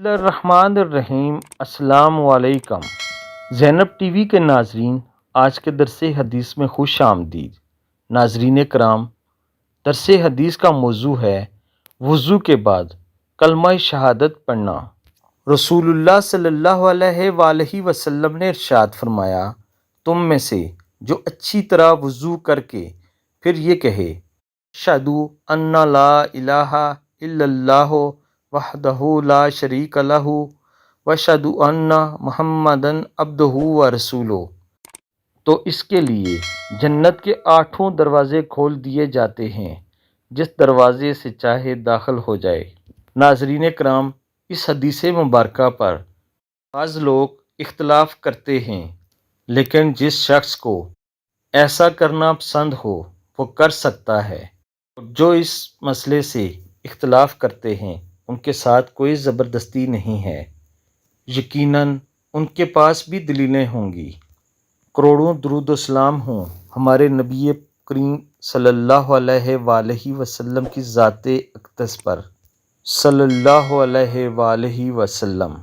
بسم اللہ الرحمن الرحیم۔ السلام علیکم زینب ٹی وی کے ناظرین، آج کے درس حدیث میں خوش آمدید۔ ناظرین کرام، درس حدیث کا موضوع ہے وضو کے بعد کلمہ شہادت پڑھنا۔ رسول اللہ صلی اللہ علیہ وآلہ وسلم نے ارشاد فرمایا، تم میں سے جو اچھی طرح وضو کر کے پھر یہ کہے اشہد ان لا الہ الا اللہ وحدہ لا شریک لہ واشہد ان محمدًا عبدہ ورسولہ، تو اس کے لیے جنت کے 8 دروازے کھول دیے جاتے ہیں، جس دروازے سے چاہے داخل ہو جائے۔ ناظرین کرام، اس حدیث مبارکہ پر بعض لوگ اختلاف کرتے ہیں، لیکن جس شخص کو ایسا کرنا پسند ہو وہ کر سکتا ہے، اور جو اس مسئلے سے اختلاف کرتے ہیں ان کے ساتھ کوئی زبردستی نہیں ہے۔ یقیناً ان کے پاس بھی دلیلیں ہوں گی۔ کروڑوں درود و سلام ہوں ہمارے نبی کریم صلی اللہ علیہ وآلہ وسلم کی ذات اقدس پر، صلی اللہ علیہ وآلہ وسلم۔